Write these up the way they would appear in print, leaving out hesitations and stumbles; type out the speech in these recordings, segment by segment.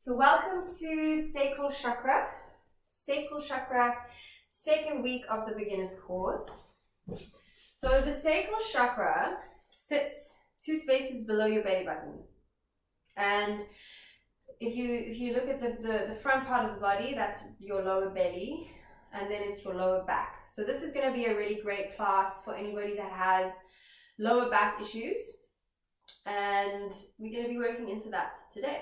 So welcome to Sacral Chakra. Sacral Chakra, second week of the beginner's course. So the sacral chakra sits 2 spaces below your belly button. And if you look at the front part of the body, that's your lower belly, and then it's your lower back. So this is going to be a really great class for anybody that has lower back issues. And we're going to be working into that today.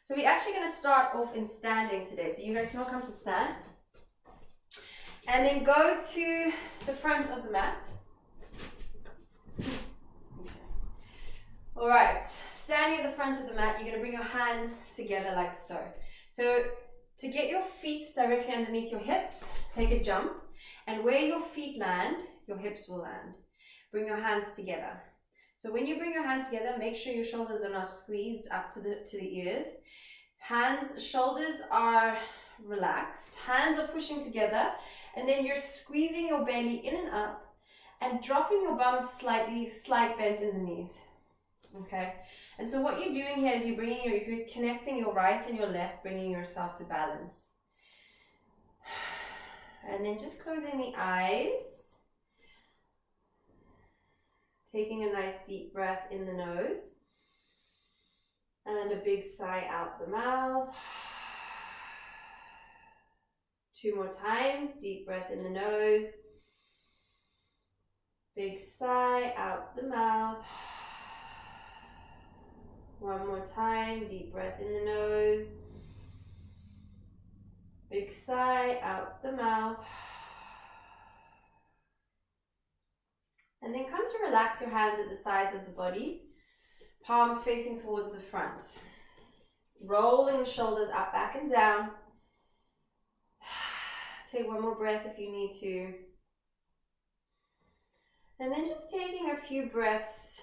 So we're actually going to start off in standing today. So you guys can all come to stand. And then go to the front of the mat. Okay. All right. Standing at the front of the mat, you're going to bring your hands together like so. So to get your feet directly underneath your hips, take a jump. And where your feet land, your hips will land. Bring your hands together. So when you bring your hands together, make sure your shoulders are not squeezed up to the ears. Shoulders are relaxed. Hands are pushing together. And then you're squeezing your belly in and up and dropping your bum slightly, slight bend in the knees. Okay. And so what you're doing here is you're connecting your right and your left, bringing yourself to balance. And then just closing the eyes. Taking a nice deep breath in the nose and a big sigh out the mouth. 2 more times, deep breath in the nose, big sigh out the mouth. 1 more time, deep breath in the nose, big sigh out the mouth. And then come to relax your hands at the sides of the body, palms facing towards the front. Rolling the shoulders up, back and down. Take 1 more breath if you need to. And then just taking a few breaths,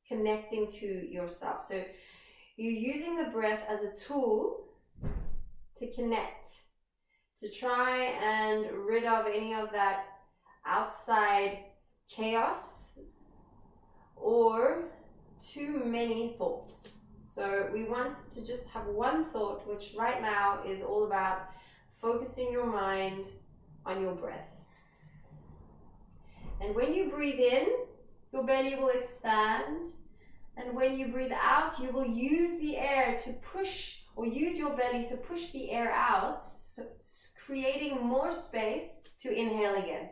connecting to yourself. So you're using the breath as a tool to connect, to try and rid of any of that outside chaos or too many thoughts. So we want to just have one thought, which right now is all about focusing your mind on your breath. And when you breathe in, your belly will expand. And when you breathe out, you will use the air to push, or use your belly to push the air out, so creating more space to inhale again.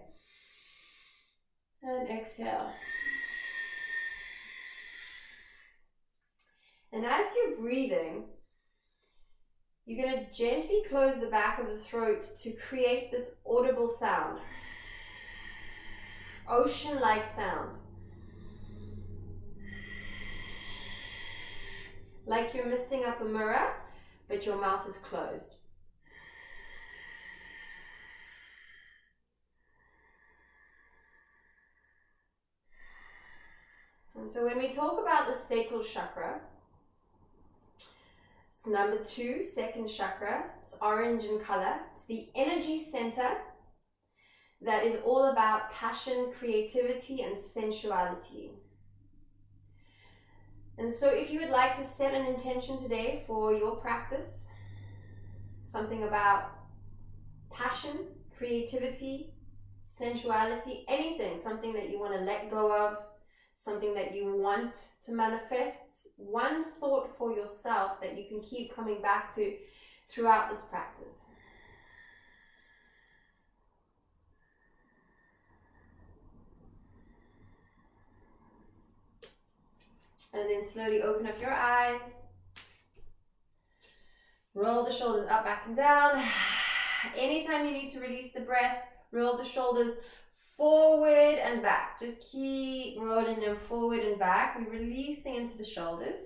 And exhale. And as you're breathing, you're going to gently close the back of the throat to create this audible sound. Ocean-like sound. Like you're misting up a mirror, but your mouth is closed. And so when we talk about the sacral chakra, it's number 2, second chakra. It's orange in color. It's the energy center that is all about passion, creativity, and sensuality. And so if you would like to set an intention today for your practice, something about passion, creativity, sensuality, anything, something that you want to let go of, something that you want to manifest, one thought for yourself that you can keep coming back to throughout this practice. And then slowly open up your eyes. Roll the shoulders up, back and down. Anytime you need to release the breath, roll the shoulders forward and back. Just keep rolling them forward and back. We're releasing into the shoulders.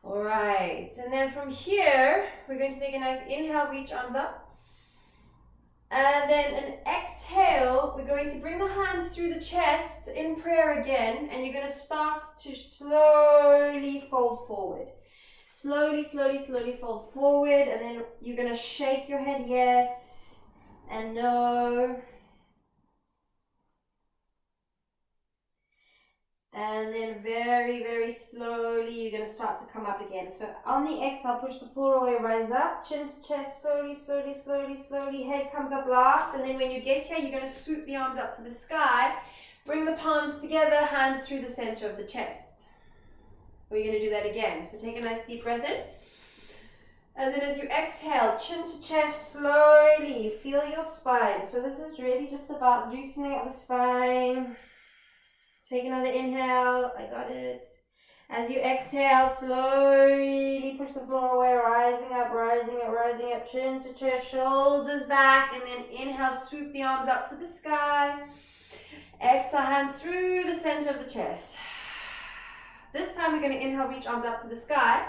All right, and then from here, we're going to take a nice inhale, reach arms up. And then an exhale, we're going to bring the hands through the chest in prayer again, and you're going to start to slowly fold forward. Slowly, slowly, slowly fold forward, and then you're going to shake your head yes and no. And then very, very slowly, you're going to start to come up again. So on the exhale, push the floor away, rise up, chin to chest, slowly, slowly, slowly, slowly. Head comes up last. And then when you get here, you're going to swoop the arms up to the sky. Bring the palms together, hands through the center of the chest. We're going to do that again. So take a nice deep breath in. And then as you exhale, chin to chest, slowly feel your spine. So this is really just about loosening up the spine. Take another inhale. I got it. As you exhale, slowly push the floor away, rising up, rising up, rising up, chin to chest, shoulders back, and then inhale, swoop the arms up to the sky. Exhale, hands through the center of the chest. This time we're going to inhale, reach arms up to the sky.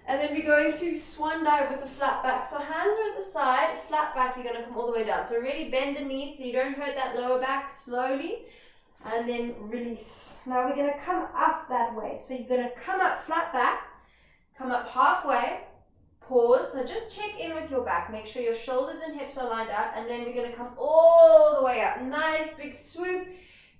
And then we're going to swan dive with a flat back. So hands are at the side, flat back, you're going to come all the way down. So really bend the knees so you don't hurt that lower back, slowly. And then release. Now we're going to come up that way. So you're going to come up flat back, come up halfway, pause. So just check in with your back. Make sure your shoulders and hips are lined up. And then we're going to come all the way up. Nice big swoop,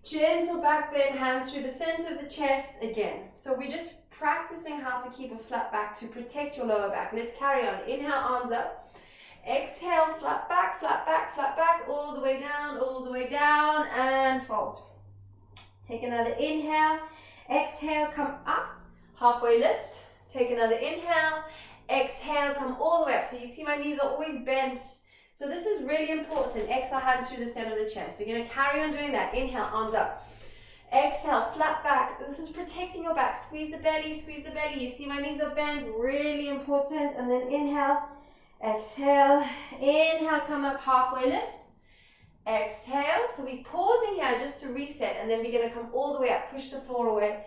gentle back bend, hands through the center of the chest again. So we're just practicing how to keep a flat back to protect your lower back. Let's carry on. Inhale, arms up. Exhale, flat back, all the way down, and fold. Take another inhale, exhale, come up, halfway lift. Take another inhale, exhale, come all the way up. So you see my knees are always bent. So this is really important. Exhale, hands through the center of the chest. We're going to carry on doing that. Inhale, arms up. Exhale, flat back. This is protecting your back. Squeeze the belly, squeeze the belly. You see my knees are bent, really important. And then inhale, exhale, inhale, come up, halfway lift. Exhale, so we're pausing here just to reset, and then we're going to come all the way up, push the floor away.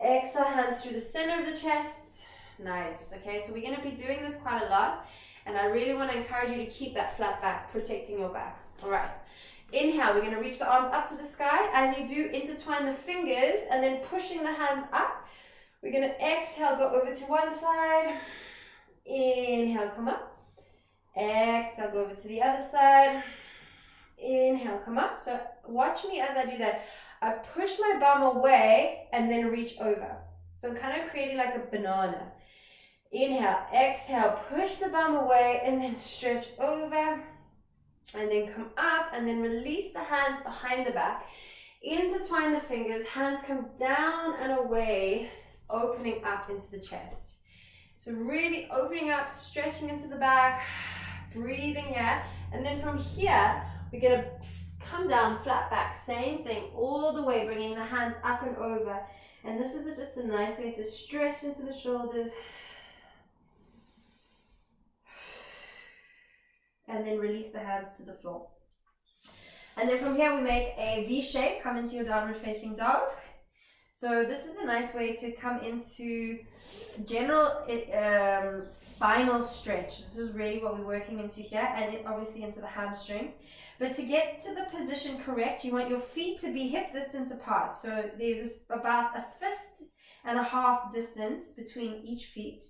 Exhale, hands through the center of the chest. Nice. Okay, so we're going to be doing this quite a lot, and I really want to encourage you to keep that flat back, protecting your back. All right. Inhale, we're going to reach the arms up to the sky. As you do, intertwine the fingers, and then pushing the hands up. We're going to exhale, go over to one side. Inhale, come up. Exhale, go over to the other side. Inhale, come up. So watch me as I do that. I push my bum away and then reach over. So I'm kind of creating like a banana. Inhale, exhale, push the bum away and then stretch over. And then come up and then release the hands behind the back. Intertwine the fingers, hands come down and away, opening up into the chest. So really opening up, stretching into the back, breathing here. And then from here, we're going to come down flat back, same thing, all the way, bringing the hands up and over. And this is just a nice way to stretch into the shoulders. And then release the hands to the floor. And then from here, we make a V shape, come into your downward facing dog. So this is a nice way to come into general spinal stretch. This is really what we're working into here, and obviously into the hamstrings. But to get to the position correct, you want your feet to be hip distance apart. So there's about a fist and a half distance between each feet.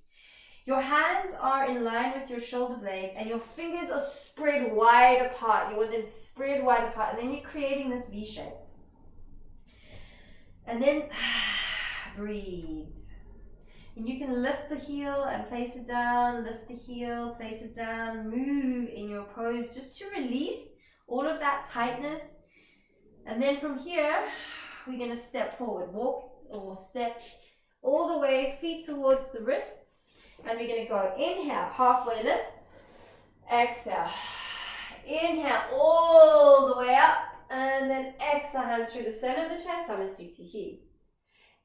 Your hands are in line with your shoulder blades, and your fingers are spread wide apart. You want them spread wide apart, and then you're creating this V shape. And then breathe. And you can lift the heel and place it down, lift the heel, place it down, move in your pose just to release all of that tightness. And then from here, we're going to step forward, walk or step all the way, feet towards the wrists. And we're going to go inhale, halfway lift, exhale, inhale all the way up. And then exhale, hands through the center of the chest, Samasthiti.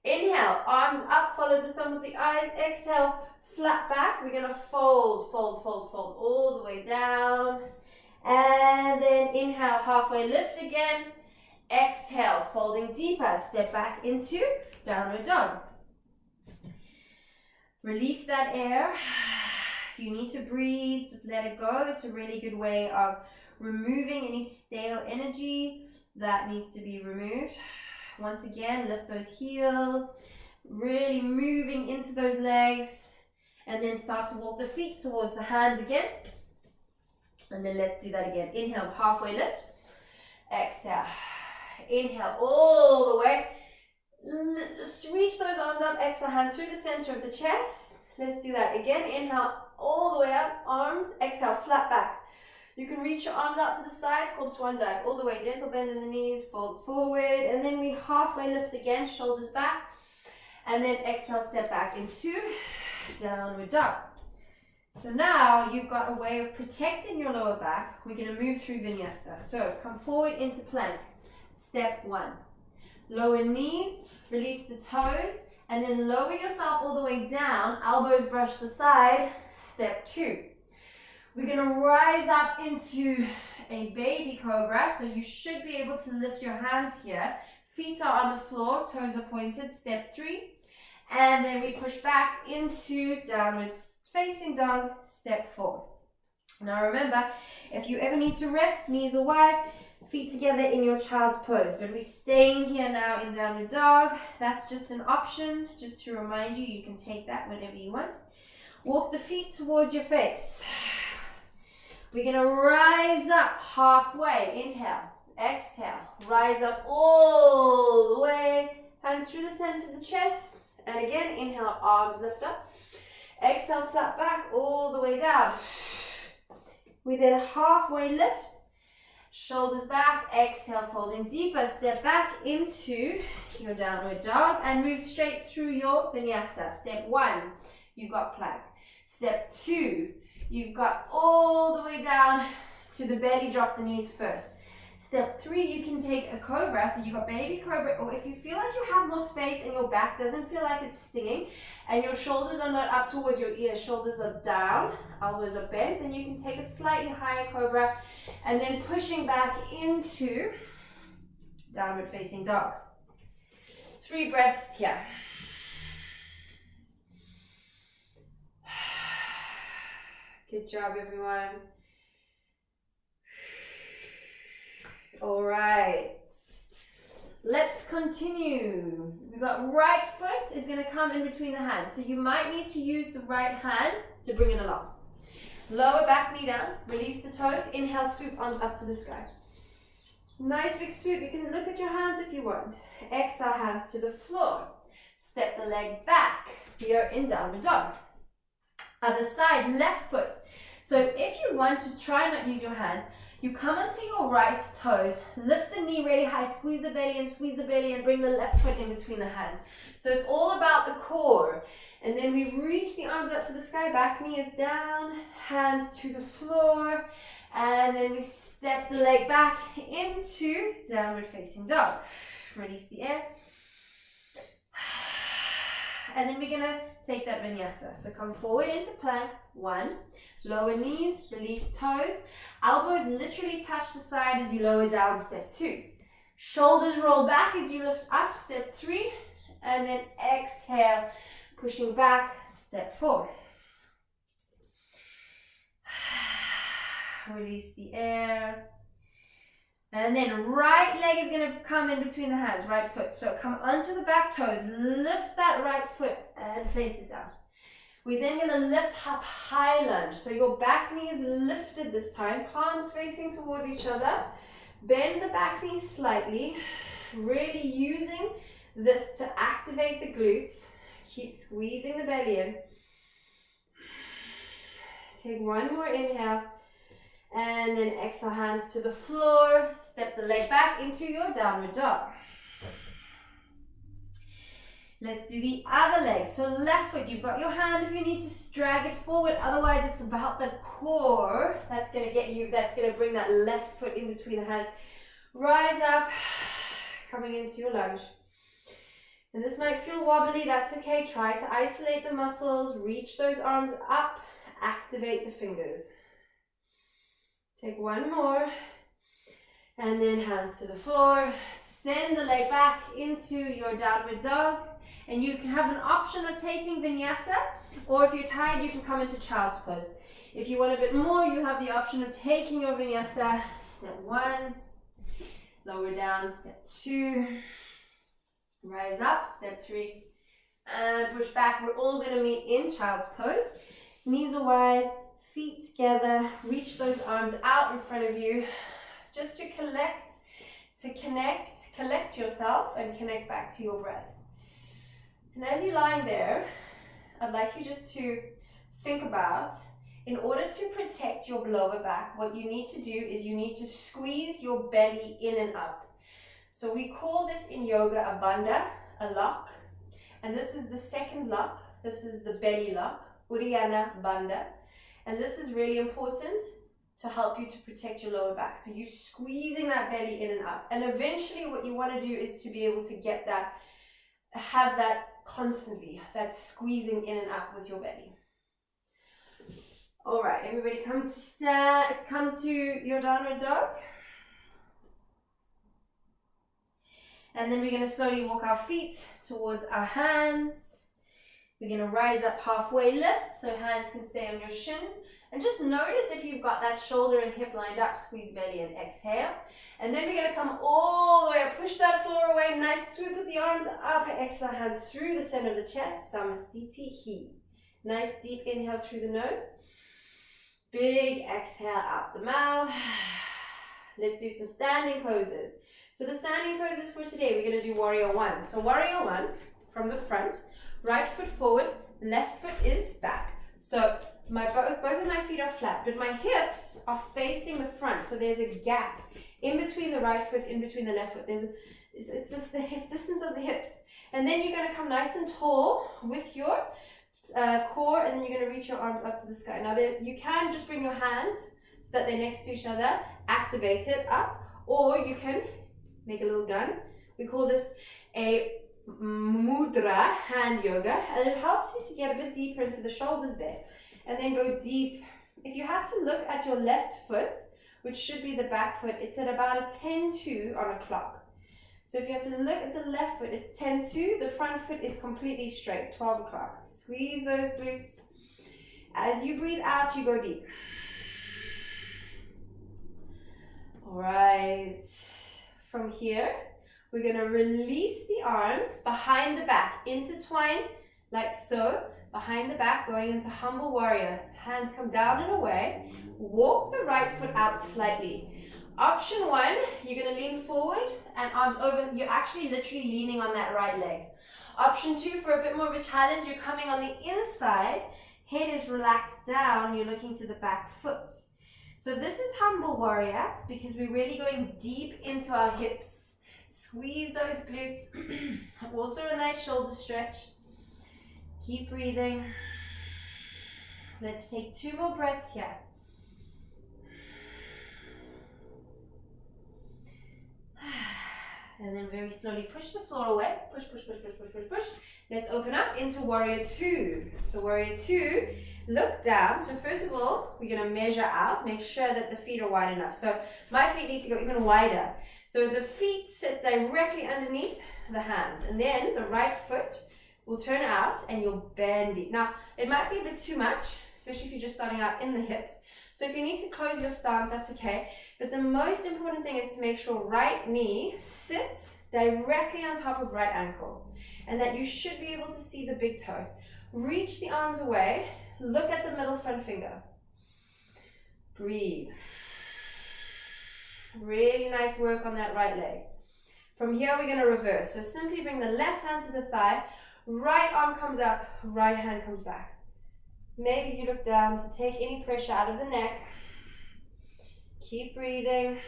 Inhale, arms up, follow the thumb with the eyes. Exhale, flat back. We're going to fold all the way down. And then inhale, halfway lift again. Exhale, folding deeper. Step back into downward dog. Release that air. If you need to breathe, just let it go. It's a really good way of removing any stale energy that needs to be removed. Once again, lift those heels, really moving into those legs, and then start to walk the feet towards the hands again. And then let's do that again. Inhale, halfway lift. Exhale. Inhale all the way. exhale, hands through the center of the chest. Let's do that again. Inhale, all the way up, arms. Exhale, flat back. You can reach your arms out to the sides, called swan dive. All the way, gentle bend in the knees, fold forward. And then we halfway lift again, shoulders back. And then exhale, step back into downward dog. So now you've got a way of protecting your lower back. We're going to move through vinyasa. So come forward into plank. Step 1. Lower knees, release the toes, and then lower yourself all the way down. Elbows brush the side. Step 2. We're going to rise up into a baby cobra. So you should be able to lift your hands here. Feet are on the floor, toes are pointed. Step 3. And then we push back into downward facing dog. Step 4. Now remember, if you ever need to rest, knees are wide, feet together in your child's pose. But we're staying here now in downward dog. That's just an option, just to remind you, you can take that whenever you want. Walk the feet towards your face. We're going to rise up halfway. Inhale, exhale, rise up all the way. Hands through the center of the chest. And again, inhale, arms lift up. Exhale, flat back all the way down. We then halfway lift. Shoulders back, exhale, folding deeper. Step back into your downward dog and move straight through your vinyasa. Step 1, you've got plank. Step 2, you've got all the way down to the belly, drop the knees first. Step 3, you can take a cobra, so you've got baby cobra, or if you feel like you have more space and your back doesn't feel like it's stinging, and your shoulders are not up towards your ears, shoulders are down, elbows are bent, then you can take a slightly higher cobra, and then pushing back into downward facing dog. 3 breaths here. Good job, everyone. All right, let's continue. We've got right foot is going to come in between the hands. So you might need to use the right hand to bring it along. Lower back knee down, release the toes. Inhale, swoop arms up to the sky. Nice big swoop. You can look at your hands if you want. Exhale, hands to the floor. Step the leg back. We are in downward dog. Other side, left foot. So if you want to try not use your hands, you come onto your right toes, lift the knee really high, squeeze the belly and bring the left foot in between the hands. So it's all about the core. And then we reach the arms up to the sky, back knee is down, hands to the floor, and then we step the leg back into downward facing dog. Release the air. And then we're gonna take that vinyasa. So come forward into plank, 1. Lower knees, release toes. Elbows literally touch the side as you lower down, step 2. Shoulders roll back as you lift up, step 3. And then exhale, pushing back, step 4. Release the air. And then right leg is going to come in between the hands, right foot. So come onto the back toes, lift that right foot and place it down. We're then going to lift up high lunge. So your back knee is lifted this time, palms facing towards each other. Bend the back knee slightly, really using this to activate the glutes. Keep squeezing the belly in. Take 1 more inhale. And then exhale, hands to the floor. Step the leg back into your downward dog. Let's do the other leg. So left foot, you've got your hand if you need to drag it forward. Otherwise, it's about the core. That's going to get you, that's going to bring that left foot in between the hand. Rise up, coming into your lunge. And this might feel wobbly, that's okay. Try to isolate the muscles, reach those arms up, activate the fingers. Take 1 more, and then hands to the floor. Send the leg back into your downward dog, and you can have an option of taking vinyasa, or if you're tired, you can come into child's pose. If you want a bit more, you have the option of taking your vinyasa. Step 1, lower down, step 2, rise up, step 3, and push back. We're all going to meet in child's pose. Knees are wide. Feet together, reach those arms out in front of you, just to collect yourself and connect back to your breath. And as you're lying there, I'd like you just to think about, in order to protect your lower back, what you need to do is you need to squeeze your belly in and up. So we call this in yoga a bandha, a lock. And this is the second lock. This is the belly lock, Uddiyana Bandha. And this is really important to help you to protect your lower back. So you're squeezing that belly in and up. And eventually what you want to do is to be able to get that, have that constantly, that squeezing in and up with your belly. All right, everybody come to your downward dog. And then we're going to slowly walk our feet towards our hands. We're going to rise up halfway lift, so hands can stay on your shin. And just notice if you've got that shoulder and hip lined up, squeeze belly and exhale. And then we're going to come all the way up, push that floor away, nice swoop with the arms up, exhale, hands through the center of the chest, Samastiti Hi. Nice deep inhale through the nose. Big exhale out the mouth. Let's do some standing poses. So the standing poses for today, we're going to do warrior one. So warrior one, from the front, right foot forward, left foot is back. So both of my feet are flat, but my hips are facing the front. So there's a gap in between the right foot, in between the left foot. It's the distance of the hips. And then you're going to come nice and tall with your core, and then you're going to reach your arms up to the sky. Now you can just bring your hands so that they're next to each other, activate it up, or you can make a little gun. We call this a mudra, hand yoga, and it helps you to get a bit deeper into the shoulders there. And then go deep. If you had to look at your left foot, which should be the back foot, it's at about a 10-2 on a clock. So if you have to look at the left foot, it's 10-2. The front foot is completely straight, 12 o'clock. Squeeze those glutes. As you breathe out, you go deep. All right. From here, we're going to release the arms behind the back, intertwine like so, behind the back, going into humble warrior. Hands come down and away. Walk the right foot out slightly. Option one, you're going to lean forward and arms over. You're actually literally leaning on that right leg. Option two, for a bit more of a challenge, you're coming on the inside. Head is relaxed down. You're looking to the back foot. So this is humble warrior because we're really going deep into our hips. Squeeze those glutes. Also a nice shoulder stretch. Keep breathing. Let's take 2 more breaths here. And then very slowly push the floor away. Push, push, push, push, push, push, push. Let's open up into warrior two. So warrior two, look down. So first of all, we're going to measure out. Make sure that the feet are wide enough. So my feet need to go even wider. So the feet sit directly underneath the hands. And then the right foot will turn out and you'll bend it. Now, it might be a bit too much, especially if you're just starting out in the hips. So if you need to close your stance, that's okay. But the most important thing is to make sure right knee sits directly on top of right ankle and that you should be able to see the big toe. Reach the arms away. Look at the middle front finger. Breathe. Really nice work on that right leg. From here, we're going to reverse. So simply bring the left hand to the thigh. Right arm comes up, right hand comes back. Maybe you look down to take any pressure out of the neck. Keep breathing.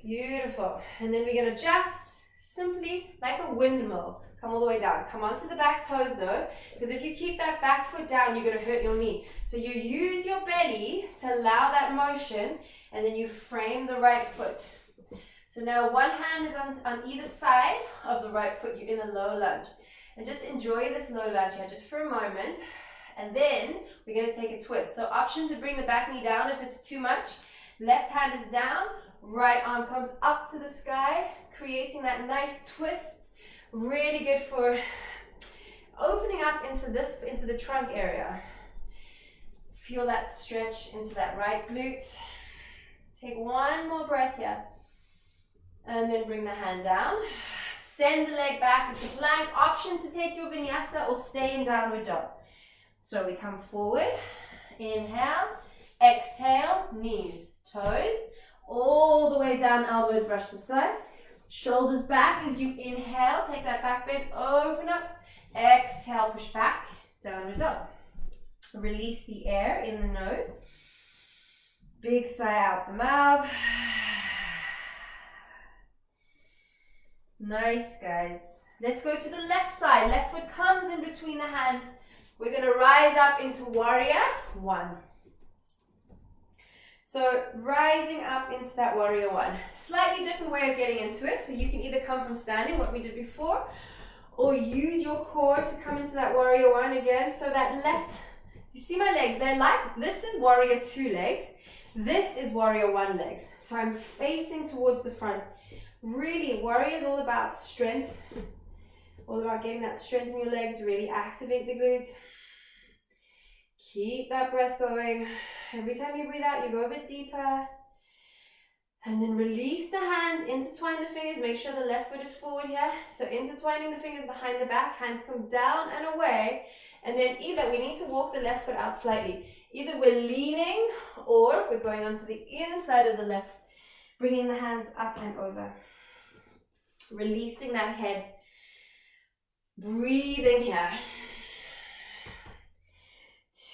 Beautiful. And then we're going to just simply, like a windmill, come all the way down. Come onto the back toes though, because if you keep that back foot down, you're going to hurt your knee. So you use your belly to allow that motion, and then you frame the right foot. So now one hand is on either side of the right foot. You're in a low lunge. And just enjoy this low lunge here just for a moment. And then we're going to take a twist. So option to bring the back knee down if it's too much. Left hand is down. Right arm comes up to the sky, creating that nice twist. Really good for opening up into the trunk area. Feel that stretch into that right glute. Take one more breath here. And then bring the hand down. Send the leg back into plank. Option to take your vinyasa or stay in downward dog. So we come forward. Inhale. Exhale. Knees, toes. All the way down. Elbows brush the side. Shoulders back as you inhale, take that back bend, open up. Exhale, push back, downward dog. Release the air in the nose. Big sigh out the mouth. Nice, guys. Let's go to the left side. Left foot comes in between the hands. We're going to rise up into warrior one. So rising up into that warrior one. Slightly different way of getting into it. So you can either come from standing, what we did before, or use your core to come into that warrior one again. So that left, you see my legs, they're like, this is warrior two legs. This is warrior one legs. So I'm facing towards the front. Really, warrior is all about strength. All about getting that strength in your legs. Really activate the glutes. Keep that breath going. Every time you breathe out, you go a bit deeper. And then release the hands, intertwine the fingers. Make sure the left foot is forward here. So intertwining the fingers behind the back, hands come down and away. And then either we need to walk the left foot out slightly. Either we're leaning or we're going onto the inside of the left. Bringing the hands up and over. Releasing that head. Breathing here.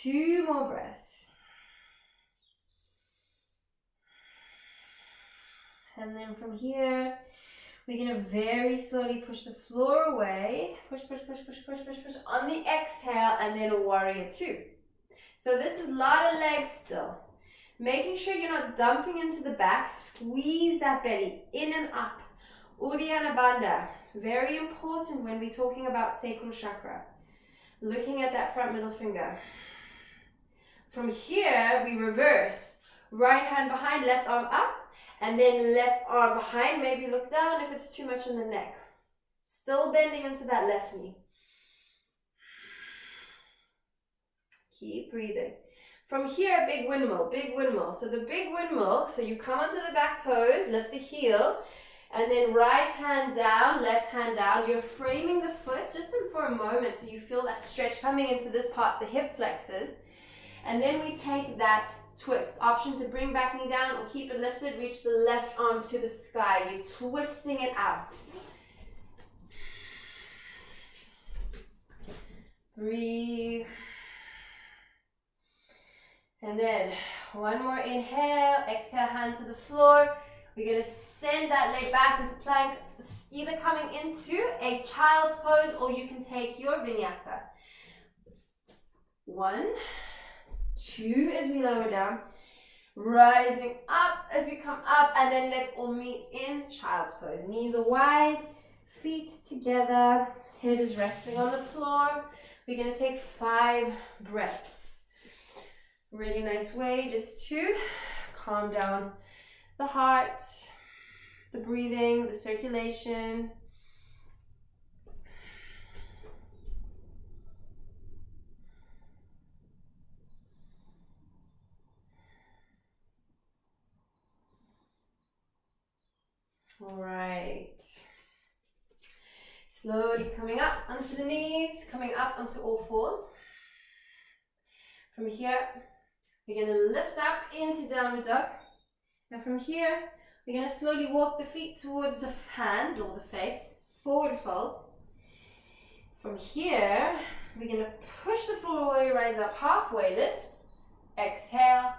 2 more breaths. And then from here, we're going to very slowly push the floor away. Push, push, push, push, push, push, push. On the exhale, and then a warrior two. So this is a lot of legs still. Making sure you're not dumping into the back. Squeeze that belly in and up. Uddiyana Bandha. Very important when we're talking about sacral chakra. Looking at that front middle finger. From here, we reverse. Right hand behind, left arm up. And then left arm behind. Maybe look down if it's too much in the neck. Still bending into that left knee. Keep breathing. From here, big windmill, big windmill. So the big windmill, so you come onto the back toes, lift the heel, and then right hand down, left hand down. You're framing the foot just for a moment so you feel that stretch coming into this part, the hip flexors. And then we take that twist. Option to bring back knee down or keep it lifted. Reach the left arm to the sky. You're twisting it out. Breathe. And then one more inhale. Exhale, hand to the floor. We're going to send that leg back into plank. Either coming into a child's pose or you can take your vinyasa. 1, 2 as we lower down, rising up as we come up, and then let's all meet in child's pose. Knees are wide, feet together, head is resting on the floor. We're going to take 5 breaths. Really nice way just to calm down the heart, the breathing, the circulation. All right. Slowly coming up onto the knees, coming up onto all fours. From here, we're going to lift up into downward dog. And from here, we're going to slowly walk the feet towards the hands or the face, forward fold. From here, we're going to push the floor away, rise up halfway, lift, exhale.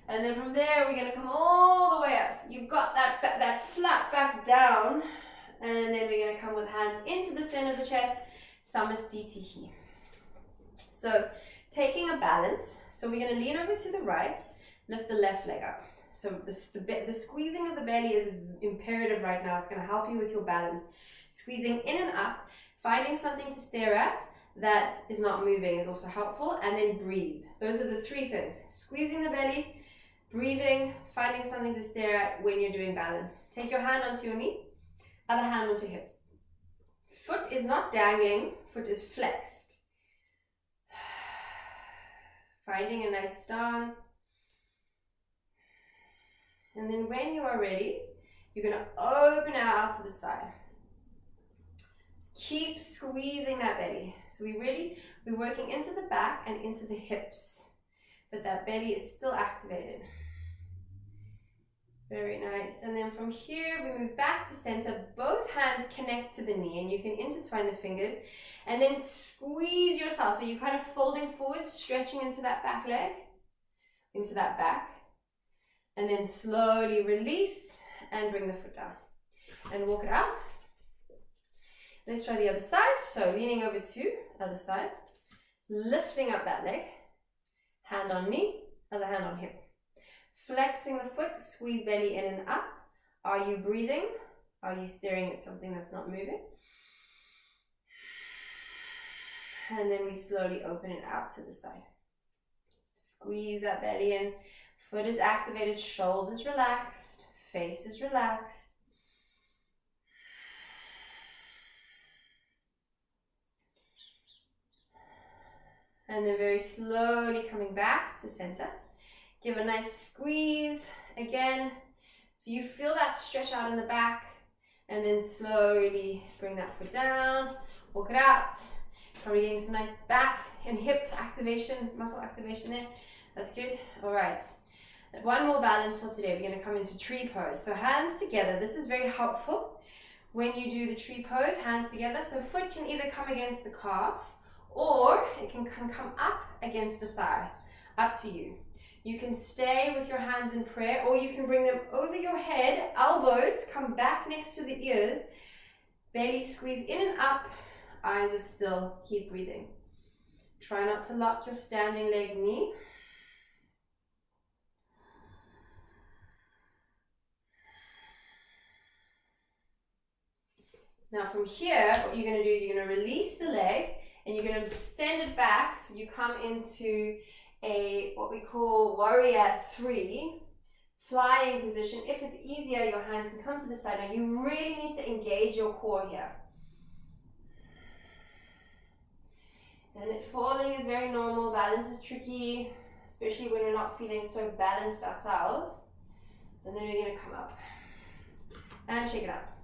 And then from there, we're going to come all the way up. So you've got that flat back down. And then we're going to come with hands into the center of the chest, Samastitihi. So taking a balance. So we're going to lean over to the right, lift the left leg up. So the squeezing of the belly is imperative right now. It's going to help you with your balance. Squeezing in and up, finding something to stare at that is not moving is also helpful. And then breathe. Those are the 3 things. Squeezing the belly, breathing, finding something to stare at when you're doing balance. Take your hand onto your knee, other hand onto hip. Foot is not dangling, foot is flexed. Finding a nice stance. And then when you are ready, you're going to open out to the side. Just keep squeezing that belly. So we're working into the back and into the hips, but that belly is still activated. Very nice. And then from here, we move back to center. Both hands connect to the knee, and you can intertwine the fingers and then squeeze yourself. So you're kind of folding forward, stretching into that back leg, into that back, and then slowly release and bring the foot down and walk it out. Let's try the other side. So leaning over to other side, lifting up that leg, hand on knee, other hand on hip. Flexing the foot, squeeze belly in and up. Are you breathing? Are you staring at something that's not moving? And then we slowly open it out to the side. Squeeze that belly in. Foot is activated, shoulders relaxed, face is relaxed. And then very slowly coming back to center. Give a nice squeeze again. So you feel that stretch out in the back. And then slowly bring that foot down. Walk it out. Probably getting some nice back and hip activation, muscle activation there. That's good. All right. One more balance for today. We're going to come into tree pose. So hands together. This is very helpful when you do the tree pose. Hands together. So foot can either come against the calf or it can come up against the thigh. Up to you. You can stay with your hands in prayer, or you can bring them over your head, elbows come back next to the ears, belly squeeze in and up, eyes are still, keep breathing. Try not to lock your standing leg knee. Now from here, what you're going to do is you're going to release the leg and you're going to send it back, so you come into what we call warrior 3, flying position. If it's easier, your hands can come to the side. Now you really need to engage your core here. And falling is very normal. Balance is tricky, especially when we're not feeling so balanced ourselves. And then we're going to come up and shake it up.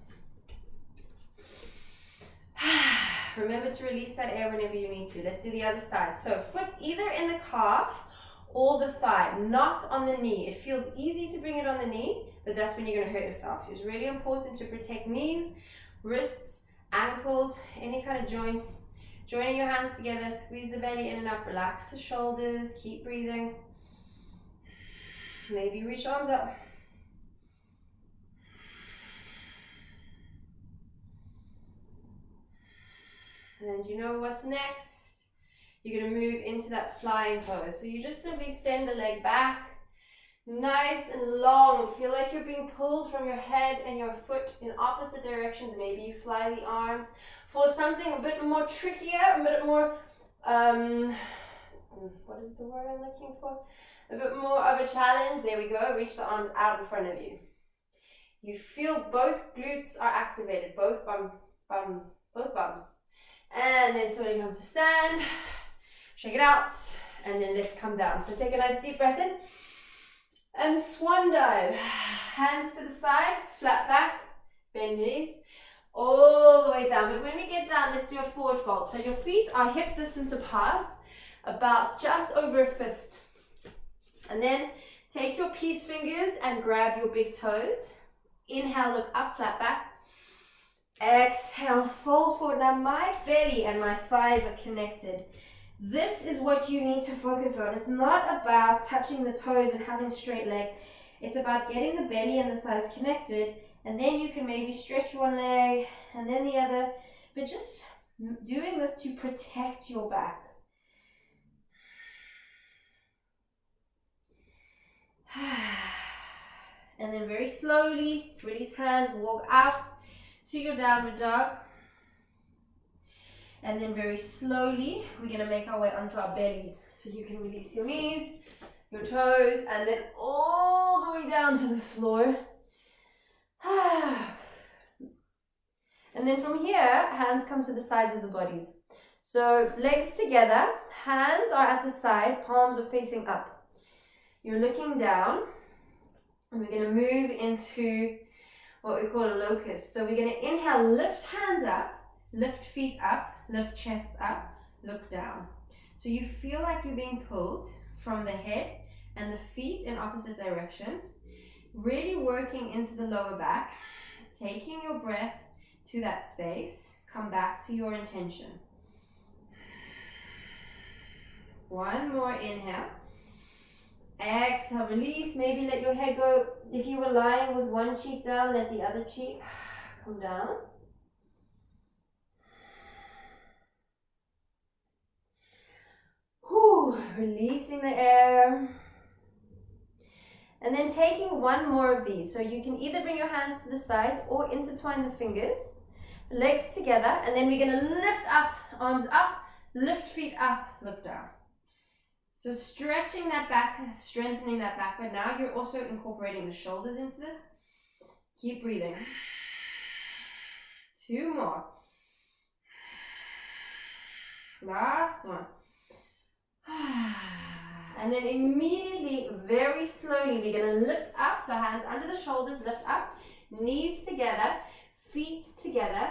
Remember to release that air whenever you need to. Let's do the other side. So foot either in the calf or the thigh, not on the knee. It feels easy to bring it on the knee, but that's when you're going to hurt yourself. It's really important to protect knees, wrists, ankles, any kind of joints. Joining your hands together, squeeze the belly in and up, relax the shoulders, keep breathing. Maybe reach arms up. And you know what's next? You're going to move into that flying pose. So you just simply send the leg back, nice and long. Feel like you're being pulled from your head and your foot in opposite directions. Maybe you fly the arms. For something a bit more trickier, a bit more, what is the word I'm looking for? A bit more of a challenge. There we go. Reach the arms out in front of you. You feel both glutes are activated, both bums. And then slowly come to stand, shake it out, and then let's come down. So take a nice deep breath in, and swan dive. Hands to the side, flat back, bend knees, all the way down. But when we get down, let's do a forward fold. So your feet are hip distance apart, about just over a fist. And then take your peace fingers and grab your big toes. Inhale, look up, flat back. Exhale, fold forward. Now my belly and my thighs are connected. This is what you need to focus on. It's not about touching the toes and having straight legs. It's about getting the belly and the thighs connected, and then you can maybe stretch one leg and then the other, but just doing this to protect your back. And then very slowly, release hands, walk out to your downward dog. And then very slowly, we're going to make our way onto our bellies. So you can release your knees, your toes, and then all the way down to the floor. And then from here, hands come to the sides of the bodies. So legs together, hands are at the side, palms are facing up. You're looking down, and we're going to move into what we call a locust. So we're going to inhale, lift hands up, lift feet up, lift chest up, look down. So you feel like you're being pulled from the head and the feet in opposite directions. Really working into the lower back, taking your breath to that space. Come back to your intention. One more inhale. Exhale, release. Maybe let your head go. If you were lying with one cheek down, let the other cheek come down. Whew, releasing the air. And then taking one more of these. So you can either bring your hands to the sides or intertwine the fingers. Legs together. And then we're going to lift up, arms up, lift feet up, look down. So stretching that back, strengthening that back. But now you're also incorporating the shoulders into this. Keep breathing. 2 more. Last one. And then immediately, very slowly, we're going to lift up. So hands under the shoulders, lift up. Knees together, feet together.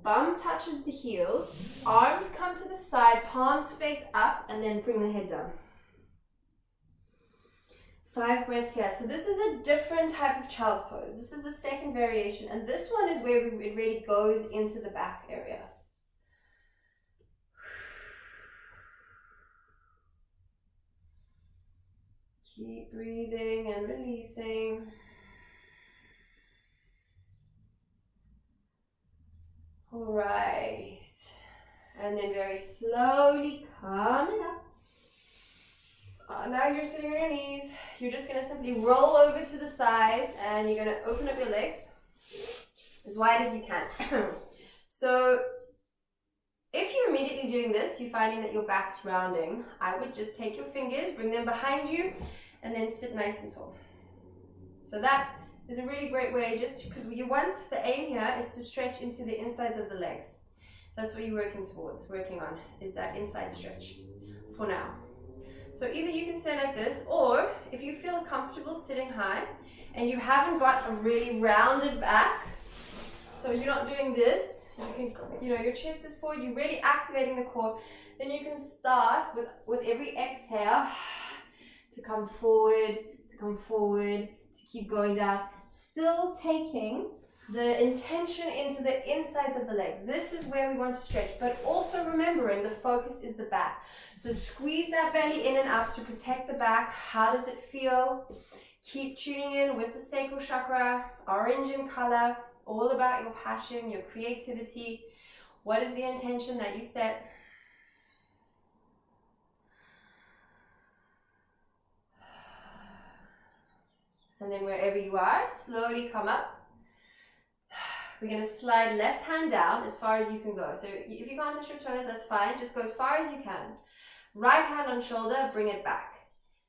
Bum touches the heels. Arms come to the side, palms face up, and then bring the head down. 5 breaths here. So this is a different type of child's pose. This is the second variation. And this one is where it really goes into the back area. Keep breathing and releasing. All right. And then very slowly coming up. Now you're sitting on your knees. You're just going to simply roll over to the sides and you're going to open up your legs as wide as you can. So if you're immediately doing this, you're finding that your back's rounding, I would just take your fingers, bring them behind you, and then sit nice and tall. So that is a really great way, just because you want, the aim here is to stretch into the insides of the legs. That's what you're working on, is that inside stretch for now. So either you can stay like this, or if you feel comfortable sitting high and you haven't got a really rounded back, so you're not doing this, you can, your chest is forward, you're really activating the core, then you can start with every exhale to come forward, to keep going down, still taking the intention into the insides of the legs. This is where we want to stretch, but also remembering the focus is the back. So squeeze that belly in and up to protect the back. How does it feel? Keep tuning in with the sacral chakra, orange in color, all about your passion, your creativity. What is the intention that you set? And then wherever you are, slowly come up. We're going to slide left hand down as far as you can go. So if you can't touch your toes, that's fine. Just go as far as you can. Right hand on shoulder, bring it back.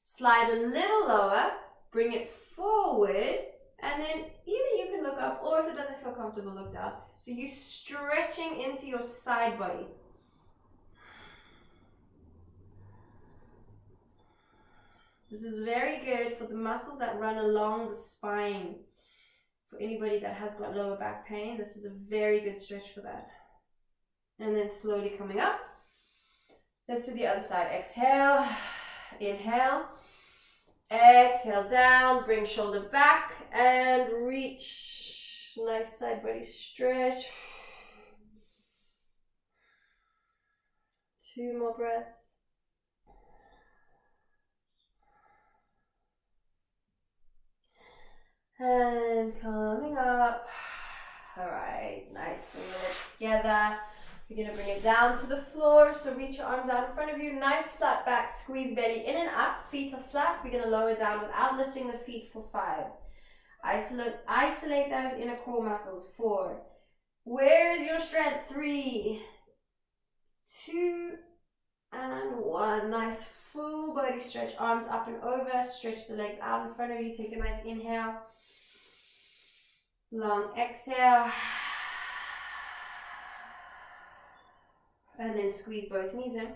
Slide a little lower, bring it forward, and then either you can look up, or if it doesn't feel comfortable, look down. So you're stretching into your side body. This is very good for the muscles that run along the spine. For anybody that has got lower back pain, this is a very good stretch for that. And then slowly coming up. Let's do the other side. Exhale, inhale, exhale down, bring shoulder back and reach. Nice side body stretch. 2 more breaths. And coming up. All right, nice. Bring your legs together. You're going to bring it down to the floor. So reach your arms out in front of you. Nice flat back. Squeeze belly in and up. Feet are flat. We're going to lower down without lifting the feet for 5. Isolate those inner core muscles. 4. Where is your strength? 3, 2, and 1. Nice full body stretch. Arms up and over. Stretch the legs out in front of you. Take a nice inhale. Long exhale. And then squeeze both knees in.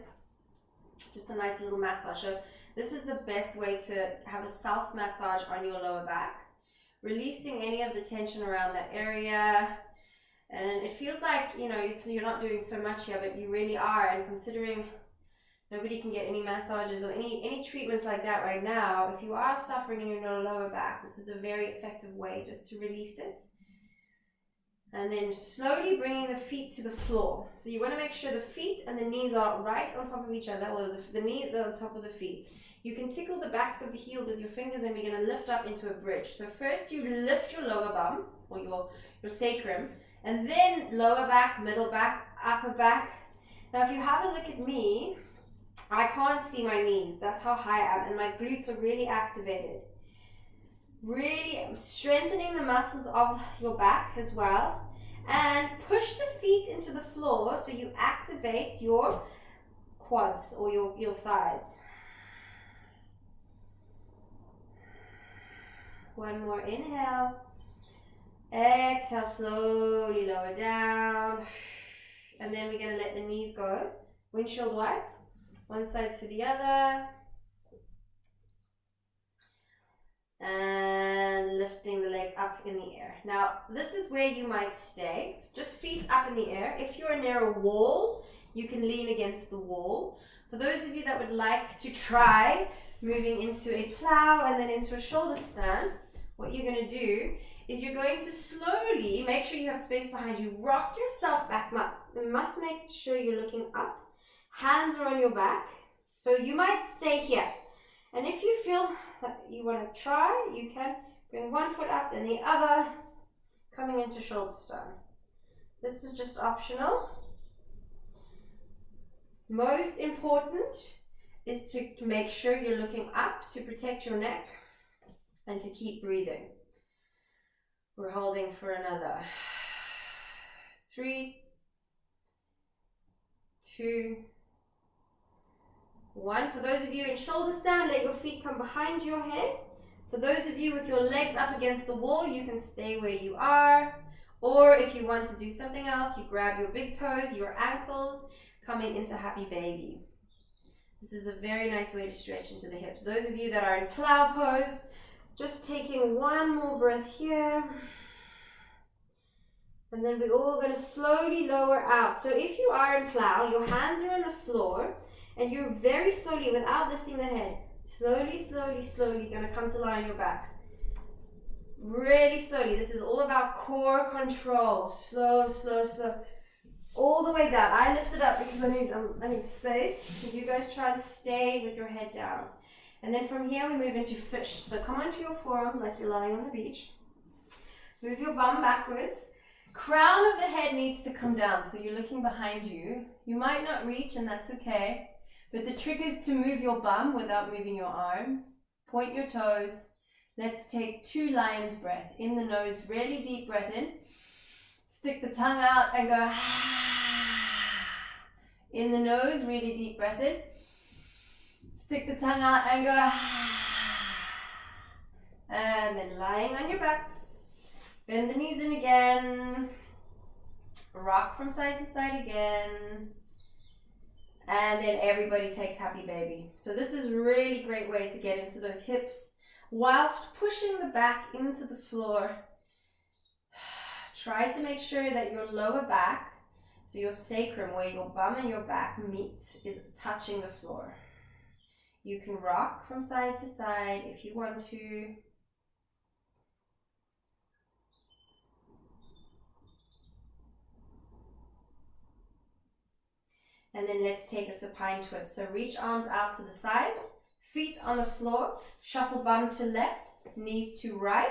Just a nice little massage. So this is the best way to have a self massage on your lower back. Releasing any of the tension around that area. And it feels like, so you're not doing so much here, but you really are. And considering Nobody can get any massages or any treatments like that right now. If you are suffering in your lower back, this is a very effective way just to release it. And then slowly bringing the feet to the floor. So you want to make sure the feet and the knees are right on top of each other, or the knee on top of the feet. You can tickle the backs of the heels with your fingers, and we're going to lift up into a bridge. So first you lift your lower bum, or your sacrum, and then lower back, middle back, upper back. Now if you have a look at me, I can't see my knees. That's how high I am, and my glutes are really activated. Really strengthening the muscles of your back as well. And push the feet into the floor so you activate your quads or your thighs. One more inhale. Exhale, slowly lower down. And then we're going to let the knees go. Windshield wipe. One side to the other. And lifting the legs up in the air. Now, this is where you might stay. Just feet up in the air. If you're near a wall, you can lean against the wall. For those of you that would like to try moving into a plow and then into a shoulder stand, what you're going to do is you're going to slowly, make sure you have space behind you, rock yourself back up. You must make sure you're looking up. Hands are on your back. So you might stay here. And if you feel that you want to try, you can bring one foot up and the other coming into shoulder stand. This is just optional. Most important is to make sure you're looking up to protect your neck and to keep breathing. We're holding for another 3, 2, 1. For those of you in shoulder stand, let your feet come behind your head. For those of you with your legs up against the wall, you can stay where you are. Or if you want to do something else, you grab your big toes, your ankles, coming into happy baby. This is a very nice way to stretch into the hips. Those of you that are in plow pose, just taking one more breath here. And then we're all going to slowly lower out. So if you are in plow, your hands are on the floor, and you're very slowly, without lifting the head, slowly going to come to lie on your backs. Really slowly. This is all about core control. Slow. All the way down. I lift it up because I need space. You guys try to stay with your head down. And then from here we move into fish. So come onto your forearms like you're lying on the beach. Move your bum backwards. Crown of the head needs to come down, so you're looking behind you. You might not reach, and that's okay. But the trick is to move your bum without moving your arms. Point your toes. Let's take 2 lion's breath. In the nose, really deep breath in. Stick the tongue out and go. In the nose, really deep breath in. Stick the tongue out and go. And then lying on your backs. Bend the knees in again. Rock from side to side again. And then everybody takes happy baby. So this is a really great way to get into those hips whilst pushing the back into the floor. Try to make sure that your lower back, so your sacrum, where your bum and your back meet, is touching the floor. You can rock from side to side if you want to. And then let's take a supine twist. So reach arms out to the sides, feet on the floor, shuffle bum to left, knees to right,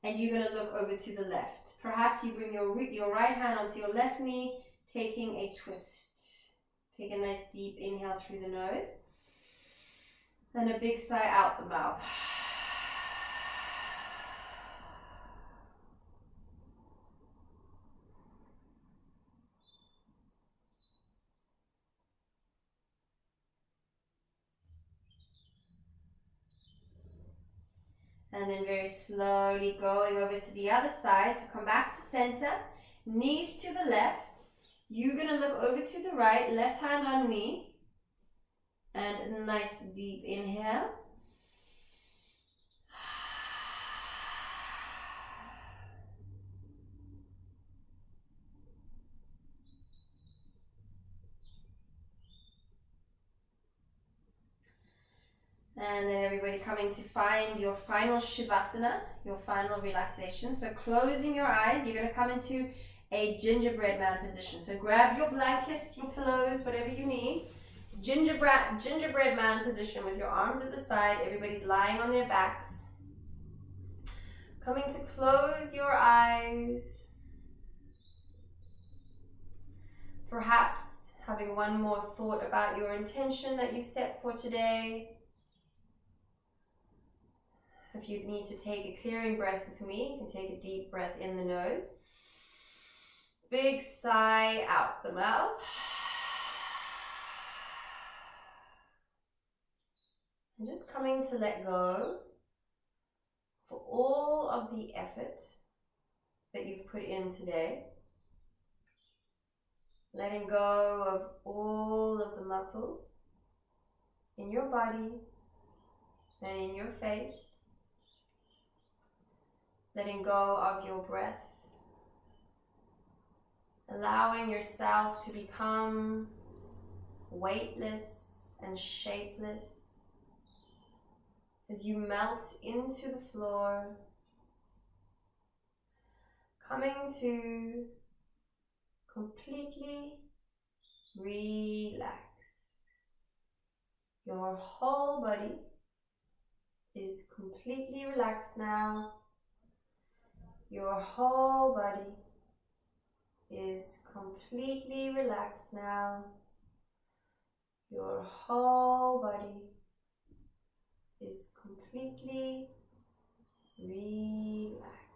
and you're going to look over to the left. Perhaps you bring your right hand onto your left knee, taking a twist. Take a nice deep inhale through the nose, and a big sigh out the mouth. And then very slowly going over to the other side. So come back to center, knees to the left. You're going to look over to the right, left hand on knee. And a nice deep inhale. And then everybody coming to find your final Shavasana, your final relaxation. So closing your eyes, you're going to come into a gingerbread man position. So grab your blankets, your pillows, whatever you need. Gingerbread man position with your arms at the side. Everybody's lying on their backs. Coming to close your eyes. Perhaps having one more thought about your intention that you set for today. If you need to take a clearing breath with me, you can take a deep breath in the nose. Big sigh out the mouth. And just coming to let go for all of the effort that you've put in today. Letting go of all of the muscles in your body and in your face. Letting go of your breath. Allowing yourself to become weightless and shapeless as you melt into the floor. Coming to completely relax. Your whole body is completely relaxed now. Your whole body is completely relaxed now. Your whole body is completely relaxed.